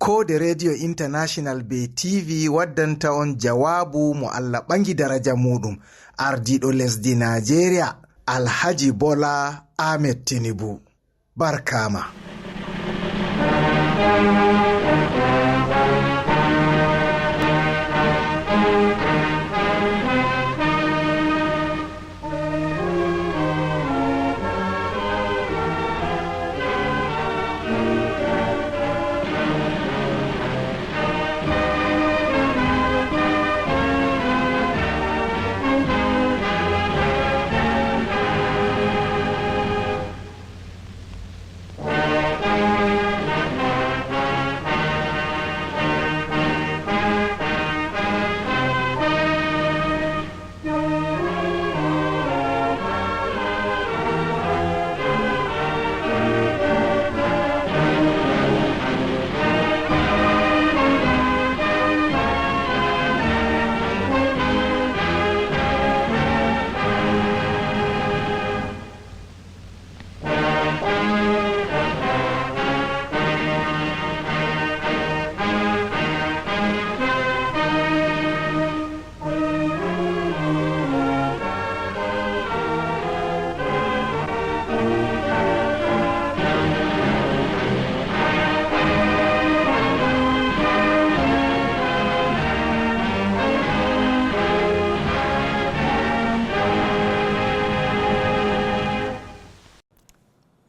kode radio international be tv waddanta on jawabu mo Allah bangi daraja mudum ardido lesdi Nigeria Alhaji Bola Ahmed Tinubu. Barkama.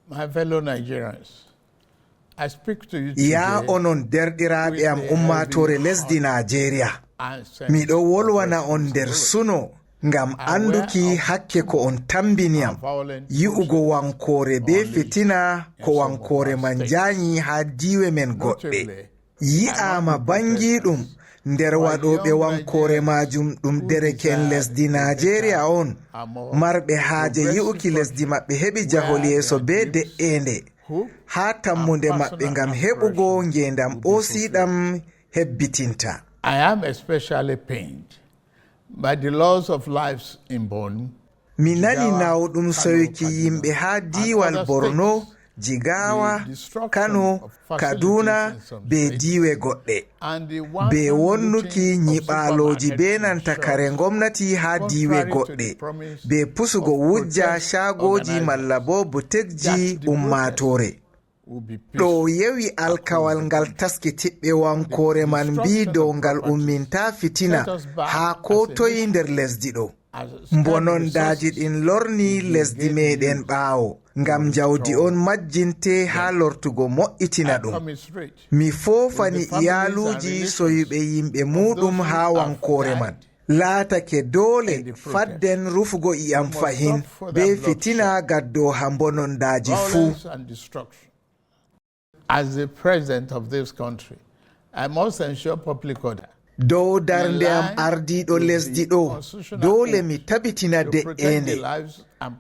My fellow Nigerians, I speak to you today. Ya onon derɗiraaɓe am ummatore lesdi Nigeria. Miɗo wolwana on nder suno ngam anduki hakke ko on tambiniyam yi'ugo wankore be fitina ko wankore man janyi ha diwe men goɗɗe. Yi'ama bangiɗum nder waɗoɓe wankore majum ɗum dereken lesdi Nigeria on marɓe haaje yi'uki lesdi maɓɓe heɓi jahol yeeso be de'ende ha tammude maɓɓe ngam heɓugo ngendam ɓosiɗam hebbitinta. I am especially pained by the loss of lives in Borno. Mi nani nawɗum soyuki yimɓe ha diwal Borno, Jigawa, Kano, Kaduna be diwe goɗɗe be wonnuki nyiɓaloji be nanta kare gomnati ha diwe goɗɗe be pusugo wujja shagoji malla bo butekji ummatore. ɗo yewi alkawal ngal taskitiɓɓe wankore man mbi dow ngal umminta fitina ha ko toyi nder lesdi ɗo. Mbonondaji ɗin lorni lesdi meɗen ɓaawo ngam jawdi on majjinte ha lortugo mo'itina ɗum. Mi fofani iyaluji soyuɓe yimɓe muɗum ha wankore man. Laatake dole fadden rufugo iyam fahin be fitina gaddo ha mbonondaji fuu. As the president of this country, I must ensure public order. Dow darnde am ardiɗo lesdi ɗo dole mi tabitina de'ende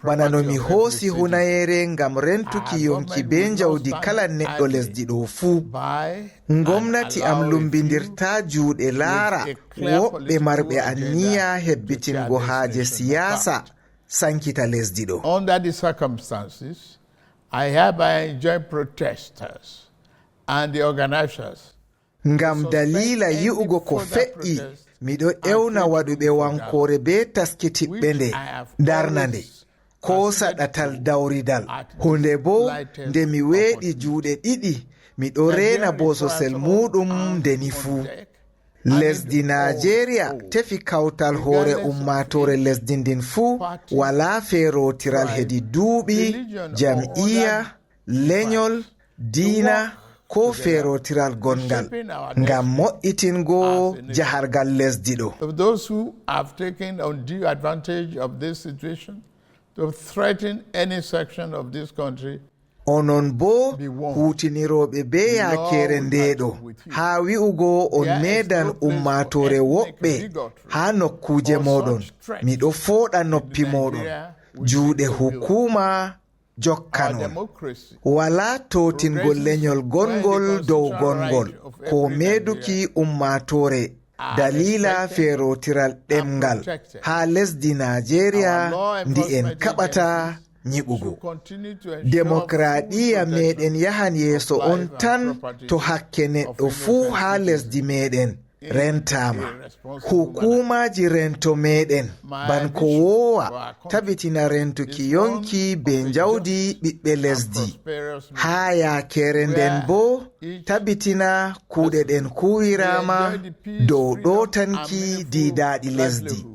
bana no mi hoosi hunayere ngam rentuki yonki be jawdi kala neɗɗo lesdi ɗo fuu. Gomnati am lumbindirta juuɗe laara woɓɓe marɓe anniya hebbitingo haaje siyasa sankita lesdi ɗo. Under the circumstances, I hereby enjoin protesters and the organizers. Ngam dalila yi'ugo ko fe'i miɗo ewna waɗuɓe wankore be taskitiɓɓe nde darnande ko saɗatal dawridal hunde bo nde mi weeɗi juuɗe ɗiɗi miɗo rena bososel muɗum ndeni fuu. Lesdi Nigeria tefi kawtal hoore ummatore lesdi ndin fuu wala feerotiral hedi duuɓi jam'iya lenyol diina ko feerotiral gongal ngam mo'itingo jahargal lesdi ɗo. Those who have taken undue advantage of this situation to threaten any section of this country, onon bo hutiniroɓe be yakere ndeɗo ha wi'ugo on medan ummatore woɓɓe ha nokkuje moɗon. Miɗo foɗa noppi moɗon. Juuɗe hukuma jokkanon. Wala totingol lenyol gongol dow gongol ko meduki ummatore dalila feerotiral ɗemgal ha lesdi Nigeria ndi en kaɓata nyiɓugo. Demokradiya meɗen yahan yeeso on tan to hakke neɗɗo fuu haa lesdi meɗen rentama. Hukumaji rento meɗen banko wowa tabitina rentuki yonki be jawdi ɓiɓɓe lesdi. Haa yakere nden bo tabitina kuɗe ɗen kuwirama dow ɗotanki didaɗi lesdi.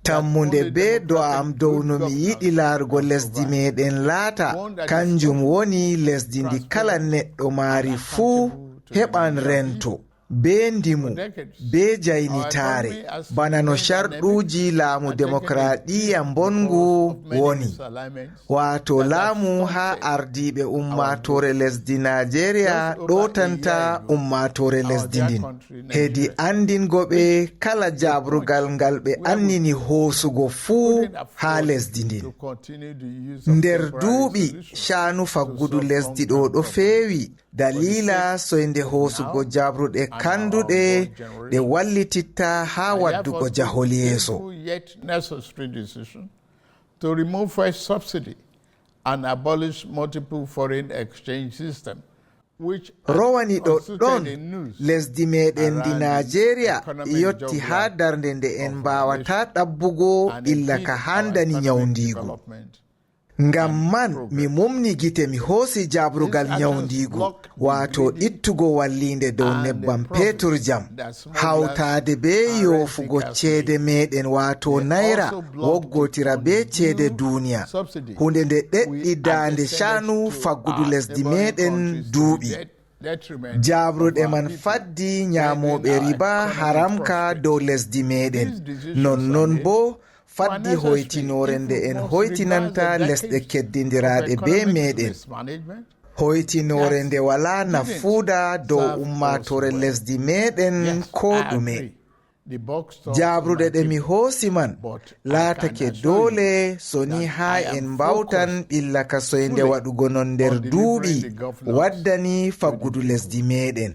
Tammunde be do'am dow no mi yiɗi laarugo lesdi meɗen laata kanjum woni lesdi ndi kala neɗɗo maari fuu heɓan rento be ndimu be jaynitaare bana no sharɗuuji laamu demokradiya bongu woni, wato laamu haa ardiiɓe ummatore lesdi Najeriya ɗotanta ummatore lesdi ndin hedi andingo ɓe kala jabrugal ngal ɓe annini hoosugo fuu haa lesdi ndin. Nder duuɓi shaanu faggudu lesdi ɗo feewi dalila soynde hoosugo jabruɗe kanduɗe ɗe wallititta haa waddugo jahol yeeso. To remove first subsidy and abolish multiple foreign exchange system. Rowani ɗoɗɗon lesdi meɗen ndi Najeriya yotti haa darnde nde en mbawata ɗabbugo illa ka handani nyawdigu. Ngam man mi mumni gite mi hoosi jabrugal nyawdigu wato ittugo wallinde dow nebbam petur jam hawtaade be yofugo ceede meɗen wato naira woggotira be ceede duniya, hunde nde ɗeɗɗi daande shanu faggudu lesdi meɗen duuɓi. Jabruɗe man faddi nyamoɓe riba haramka dow lesdi meɗen, nonnon bo faddi hoytinore nde en hoytinanta lesɗe keddindiraɗe be meɗen, hoytinore nde wala nafuuda dow ummatore lesdi meɗen ko ɗume. Jabruɗe ɗe mi hoosi man laatake doole soni haa en mbawtan ɓilla ka soynde waɗugo non nder duuɓi waddani faggudu lesdi meɗen.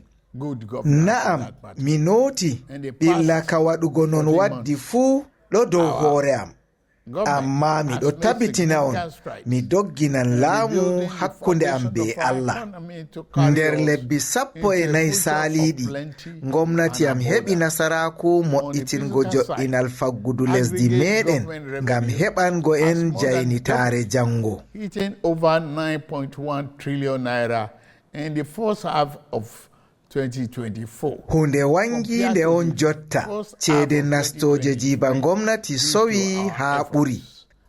Na'am, mi nooti ɓilla ka waɗugo non waddi fuu ɗo dow hoore am, amma miɗo tabitina on mi dogginan laamu hakkunde am be Allah. Nder lebbi 14 saaliiɗi gomnati am heɓi nasaraku moƴƴitingo joɗɗinal faggudu lesdi meɗen ngam heɓango en jaynitaare janngo. Over 9.1 trillion naira in the first half of 2024. Hunde wanginde on jotta ceede nastoje jiba gomnati sowi haa ɓuri.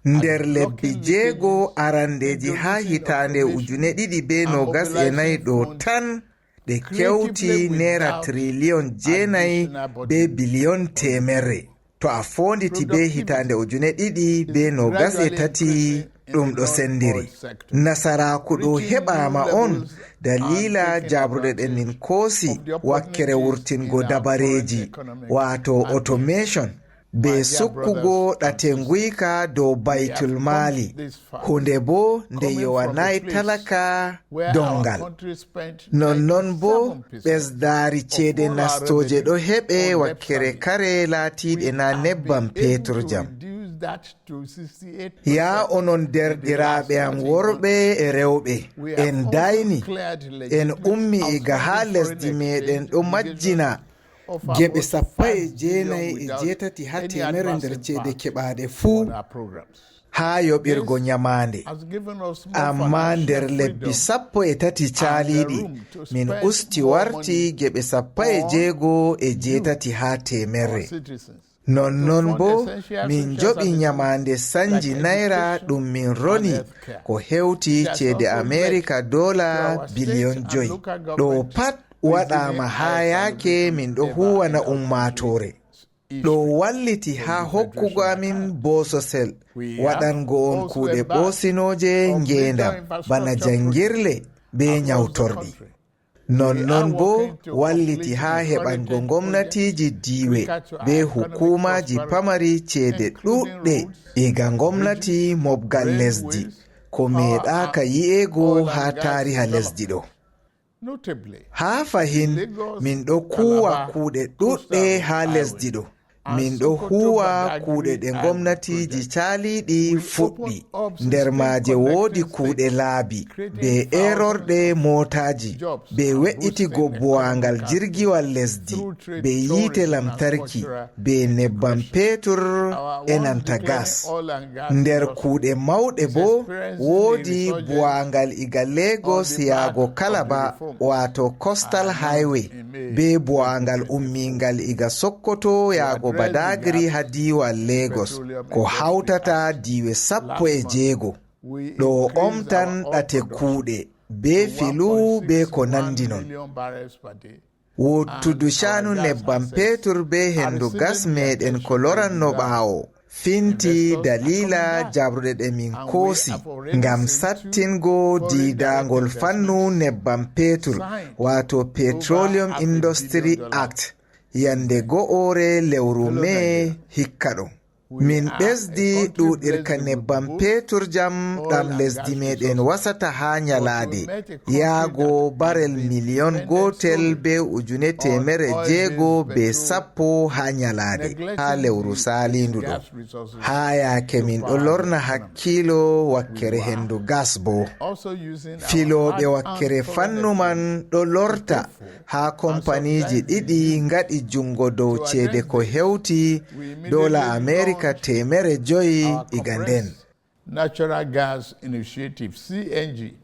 Nder lebbi 6 arandeji haa hitande 2024 ɗo tan ɗe kewti naira triliyon 9 be biliyon temerre. To a fonditi be hitande 2023 ɗum ɗo sendiri. Nasaraku ɗo heɓama on dalila jabruɗe ɗen nin koosi wakkere wurtingo dabareji wato automation be sukkugo ɗate nguyka dow baitul mali, hunde bo nde yowanayi talaka dongal. Nonnon bo ɓesdaari ceede nastoje ɗo heɓe wakkere kare laatiɗe na nebbam petur jam. Ya onon derɗiraaɓe am worɓe e rewɓe, en dayni en ummi iga haa lesdi meɗen ɗo majjina geɓe 19 haa temere nder ceede keɓaɗe fuu haa yoɓirgo nyamande, amma nder lebbi 13 caaliɗi min usti warti geɓe 16 haa temerre. Nonnon bo min joɓi nyamande sanji naira ɗum min roni ko hewti ceede Amerika $5 biliyon. Ɗo pat waɗama haa yaake min ɗo huwana ummatore. Ɗo walliti haa hokkugo amin bososel waɗango on kuuɗe ɓosinoje ngendam bana jangirle be nyawtorɗi. Nonnon bo walliti haa heɓango gomnatiji diiwe be hukumaji pamari ceede ɗuɗɗe iga gomnati mobgal lesdi ko meeɗaka yi'ego haa tariha lesdi ɗo. Haa fahin min ɗo kuwa kuuɗe ɗuɗɗe haa lesdi ɗo. min ɗo huwa kuuɗe ɗe gomnatiji caaliɗi fuɗɗi. Nder maaje woodi kuuɗe laabi be erorɗe mootaji be we'itigo buwangal jirgiwal lesdi be yiite lamtarki be nebbam petur e nanta gas. Nder kuuɗe mawɗe bo woodi buwangal iga Lagos yaago Kalaba wato Coastal Highway be buwangal ummingal iga Sokoto yaago Badagry ha diwal Lagos ko hawtata diwe 16. Ɗo omtan ɗate kuuɗe be filu be ko nandi non. Wuttudu shanu nebbam petur be hendu gas meɗen ko loranno ɓaawo finti dalila jabruɗe ɗe min koosi ngam sattingo diidangol fannu nebbam petur wato Petroleum Industry Act yande go'ore lewru Mai hikka ɗo. Min ɓesdi ɗuɗirka nebbam petur jam ɗam lesdi meɗen wasata ha nyalaade yaago barel miliyon gotel be ujune temere jego be sappo ha nyalaade ha lewru salindu ɗo. Ha yaake min ɗo lorna hakkilo wakkere hendu gas bo filoɓe wakkere fannu man ɗo lorta ha kompaniji ɗiɗi ngaɗi jungo dow ceede ko hewti dola America temere joyi iga nden. Natural gas initiative CNG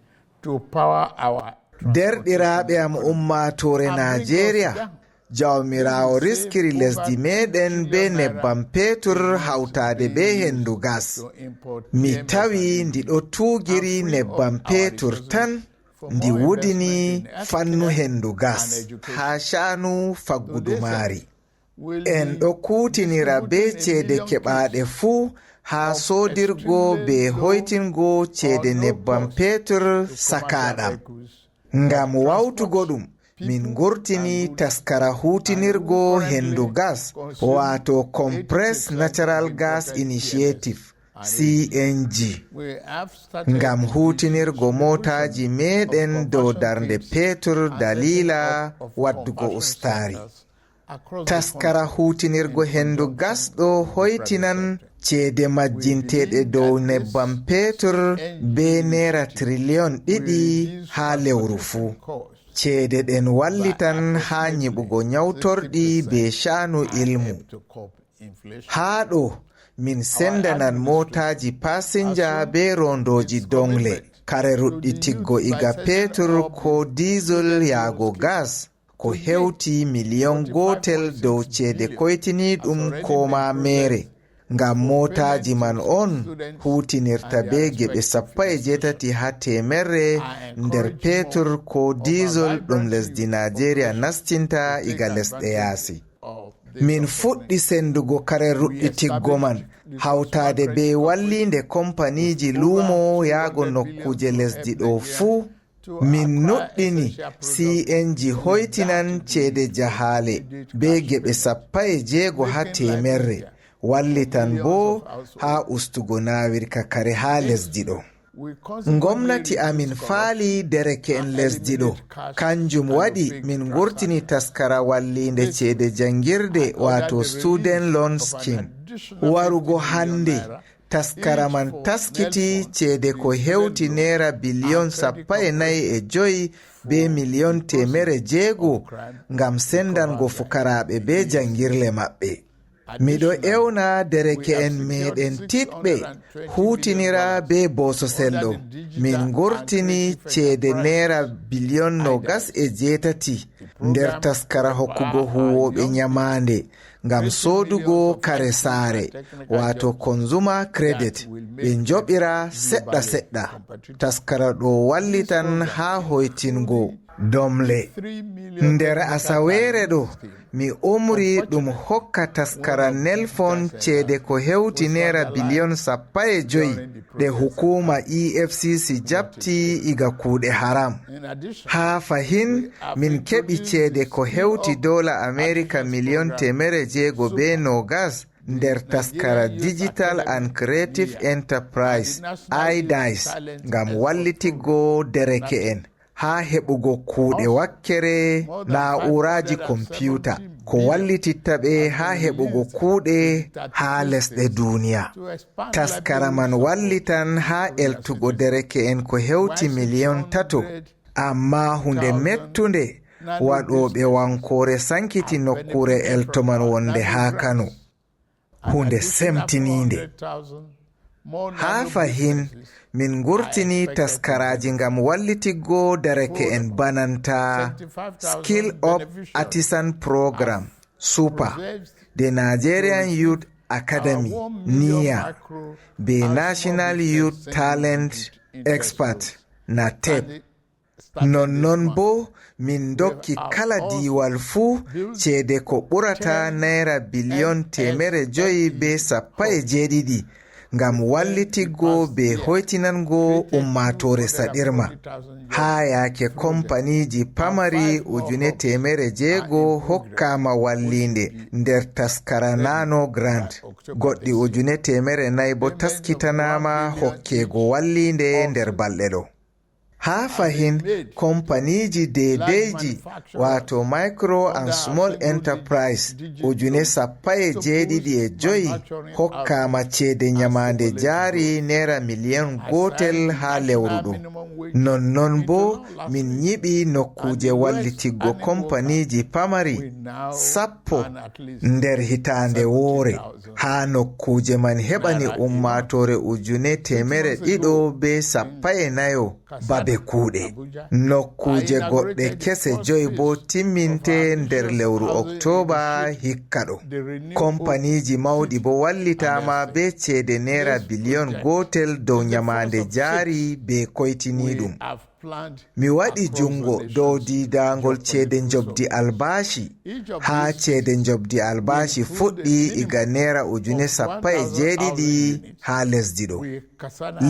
to power our derɗiraaɓe am ummatore Nigeria jawmirawo riskiri lesdi meɗen be nebbam petur hawtade be hendu gas. Mi tawi ndi ɗo tugiri nebbam petur tan ndi wudini fannu hendu gas ha shanu faggudu maari. En ɗo kutinira be ceede keɓaɗe fuu ha sodirgo be hoytingo ceede nebbam petur sakaɗam. Ngam wawtugo ɗum min gurtini taskara hutinirgo hendu gas wato Compressed Natural Gas Initiative CNG ngam hutinirgo motaji meɗen dow darnde petur dalila waddugo ustari. Taskara hutinirgo hendu gas ɗo hoytinan ceede majjinteɗe dow nebbam petur be naira trillion 2 ha lewru fuu. Ceede ɗen wallitan ha nyiɓugo nyawtorɗi be shanu ilmu. Ha ɗo min sendanan motaji pasinja be rondoji dongle kare ruɗɗitiggo iga petur ko diesel yaago gas ko hewti miliyon gotel dow ceede koytini ɗum koma mere. Ngam motaji man on hutinirta be geɓe 18 ha temerre nder petur ko diesel ɗum lesdi Nigeria nastinta iga lesɗe yaasi. Min fuɗɗi sendugo kare ruɗɗitiggo man hawtade be wallinde kompaniji lumo yaago nokkuje lesdi ɗo fuu. Min nuɗɗini CNG hoytinan ceede jahale be geɓe 16 ha temerre wallitan bo ha ustugo nawirka kare ha lesdi ɗo. Gomnati amin faali dereke'en lesdi ɗo kanjum waɗi min gurtini taskara wallinde ceede jangirde wato Student Loan Scheme. Warugo hande taskara man taskiti ceede ko hewti naira biliyon 45 be miliyon 100 ngam sendango fukaraɓe be jangirle maɓɓe. Miɗo ewna dereke'en meɗen tiɗɓe hutinira be bososel ɗo. Min gurtini ceede naira biliyon 28 nder taskara hokkugo huwoɓe nyamande ngam sodugo kare saare wato consumer credit ɓe joɓira seɗɗa seɗɗa. Taskara ɗo wallitan ha hoytingo domle. Nder asawere ɗo mi umri ɗum hokka taskara Nelfon ceede ko hewti naira biliyon 15 ɗe hukuma EFCC jabti iga kuuɗe haram. Ha fahin min keɓi ceede ko hewti dola America miliyon 160 be 20 nder taskara Digital and Creative Enterprise IDICE ngam wallitigo dereke'en ha heɓugo kuuɗe wakkere na'uraji komputa. ko wallititta ɓe haa heɓugo kuuɗe haa lesɗe duniya. Taskara man wallitan haa eltugo dereke'en ko hewti miliyon 3, amma hunde mettunde waɗoɓe wankoore sankiti nokkure elto man wonde haa Kano. Hunde semtininde. Haa fahin min gurtini taskaraji ngam wallitiggo dereke'en bananta Skill Up Artisan Program Super, the Nigerian Youth Academy NIA, be National Youth Talent Expert NATEP. Non bo min dokki kala diwal fuu ceede ko ɓurata naira biliyon 570 ngam wallitiggo be hoytinango ummatore saɗirma. Haa yake kompaniji pamari 600 hokkama wallinde nder taskara nano grant, goɗɗi 400 bo taskitanama hokkego wallinde nder balɗe ɗo. Haa fahin kompaniji dedeji wato micro and small enterprise 75 hokkama ceede nyamande jari naira miliyan 1 haa lewru ɗo. Nonnon bo min nyiɓi nokkuje wallitiggo kompaniji pamari 10 nder hitande woore. Haa nokkuje man heɓani ummatore 214 babe kuuɗe. Nokkuje goɗɗe kese 5 bo timminte nder lewru Oktoba hikka ɗo. Kompaniji mawɗi bo wallitama be ceede naira biliyon 1 dow nyamande jari be koytiniɗum. Mi waɗi jungo dow didangol ceede njobdi albashi. Haa ceede njobdi albashi fuɗɗi iga naira 17,000 haa lesdi ɗo.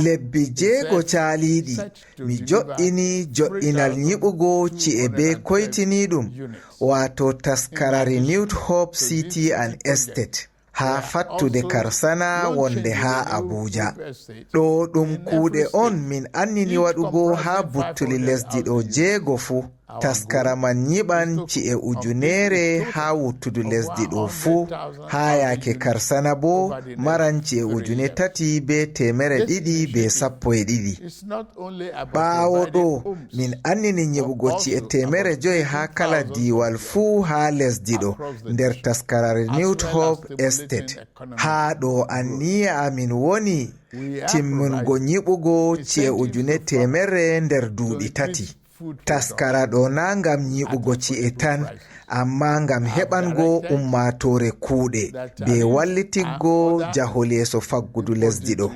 Lebbi 6 caaliɗi mi jo'ini jo'inal nyiɓugo ci'e be koytiniɗum wato taskara Renewed Hope City and Estate haa fattude Karsana wonde haa Abuja. Ɗo ɗum kuuɗe on min annini waɗugo haa buttuli lesdi ɗo 6 fuu. Taskara man nyiɓan ci'e 1,000 haa wuttudu lesdi ɗo fuu. Haa yake Karsana bo maran ci'e 3,212. Ɓaawo ɗo min annini nyiɓugo ci'e 500 haa kala diwal fuu haa lesdi ɗo nder taskara Renewed Hope Estate. Haa ɗo anniya amin woni timmungo nyiɓugo ci'e 1,100 nder duuɓi 3. Taskara ɗo na ngam nyiɓugo ci'e tan, amma ngam heɓango ummatore kuuɗe be wallitiggo jahol yeeso faggudu lesdi ɗo.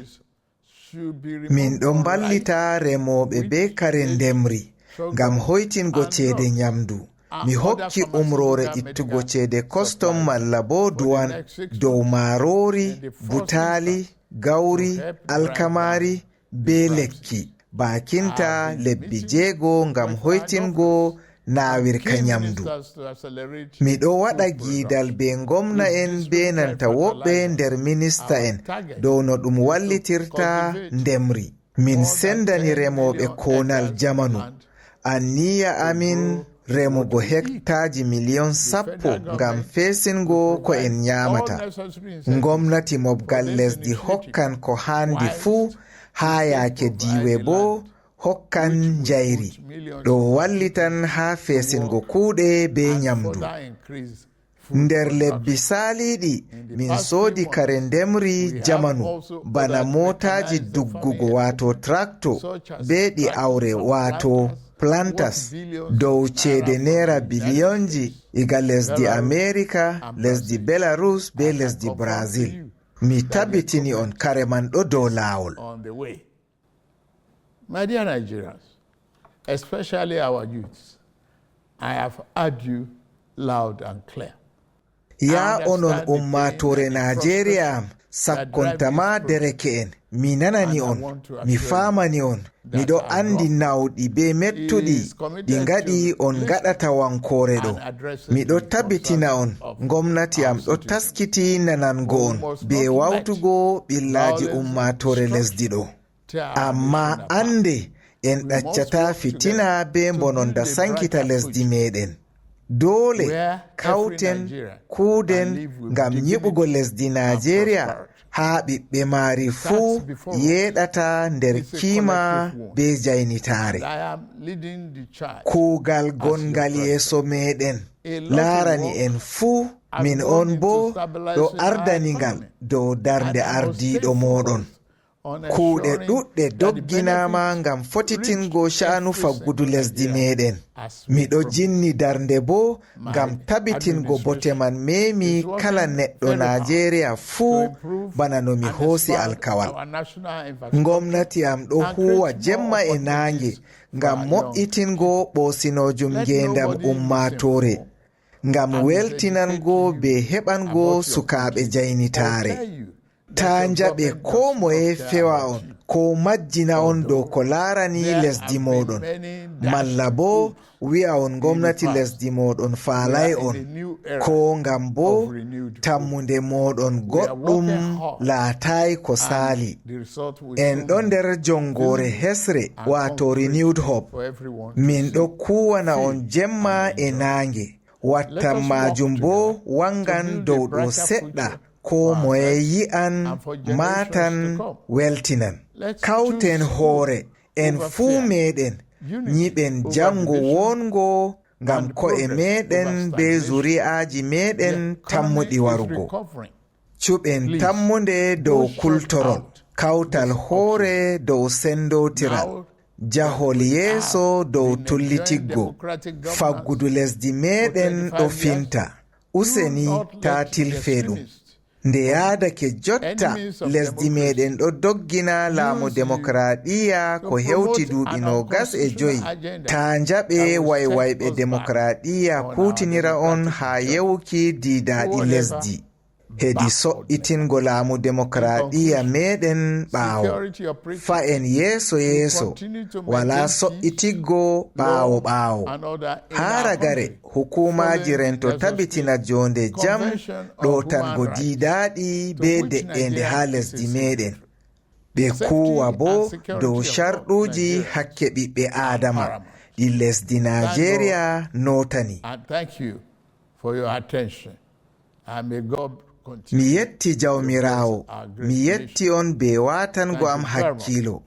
Min ɗon ballita remoɓe be kare ndemri ngam hoytingo ceede nyamdu. Mi hokki umrore ittugo ceede custom malla bo duwan dow marori, butali, gawri, alkamari be lekki. Bakinta lebbi 6 ngam hoytingo naawirka nyamdu. Miɗo waɗa giidal be ngomna en be nanta woɓɓe nder minista en dow no ɗum wallitirta ndemri. Min sendani remoɓe konal jamanu. Anniya amin remugo hektaji miliyon 10 ngam feesingo ko en nyamata. Ngomnati mobgal lesdi hokkan ko handi fuu. Haa yake diwe bo hokkan jayri. Ɗo wallitan haa feesingo kuuɗe be nyamdu. Nder lebbi saaliɗi min soodi kare ndemri jamanu bana motaji duggugo wato tractor be ɗi awre wato planters dow ceede naira biliyonji iga lesdi America, lesdi Belarus be lesdi Brazil. Mi tabbitini on kare man ɗo dow laawol. My dear Nigerians, especially our youths, I have heard you loud and clear. Ya onon ummatore Nigeria, sakkontama dereke'en, mi nanani on, mi famani on, miɗo andi nawɗi be mettuɗi ɗi ngaɗi on gaɗata wankore ɗo. Miɗo tabbitina on gomnati am ɗo taskiti nanango on be wawtugo ɓillaji ummatore lesdi ɗo. Amma ande en ɗaccata fitina be bononda sankita lesdi meɗen. dole kauten kuuden ngam nyiɓugo lesdi Nigeria haa ɓiɓɓe maari fuu yeɗata nder kiima be jaynitaare. Kuugal gongal yeeso meɗen laarani en fuu min on boo ɗo ardanigal dow darnde ardiiɗo mooɗon. Kuuɗe ɗuɗɗe dogginaama ngam fotitingo sha'anu faggudu lesdi meɗen. Miɗo jinni darnde boo ngam tabitingo bote man memi kala neɗɗo Nigeria fuu bana no mi hoosi alkawal. Ngomnati am ɗo huwa jemma e naange ngam moƴƴitingo ɓoosinojum ngeendam ummaatoore, ngam weltinango be heɓango sukaaɓe jaynitaare. Ta jaɓe ko moye fewa on ko majjina on dow ko laarani lesdi moɗon, malla bo wi'a on gomnati lesdi moɗon faalay on, ko ngam bo tammunde moɗon goɗɗum laatay ko saali. En ɗo nder jongore hesre wato renewed hope. Min ɗo kuwana on jemma e naange, wattan majum bo wangan dow ɗo seɗɗa ko moye yi'an matan weltinan. Kauten hoore en fuu meɗen nyiɓen jango wongo ngam ko'e meɗen be zuri'aji meɗen tammuɗi warugo. Cuɓen tammunde dow kultorol, kawtal hoore dow sendotiral, jahol yeeso dow tullitiggo. Faggudu lesdi meɗen ɗo finta. Useni ta tilfe ɗum. Nde yaadake jotta lesdi meɗen ɗo doggina laamu demokradiya ko hewti duuɓi 25, ta jaɓe waywayɓe demokradiya kutinira on haa yewuki diidaaɗi lesdi hedi so'ittingo laamu demokradiya meɗen ɓaawo. Fa'en yeeso yeeso, wala so'ittiggo ɓaawo ɓaawo. Haragare hukumaji rento tabitina jonde jam ɗotango diidaaɗi be de'ende haa lesdi meɗen. Ɓe kuwa bo dow sharɗuji hakke ɓiɓɓe Adama ɗi lesdi Nigeria notani. Mi yetti jawmirawo, mi yetti on be watango am hakkilo.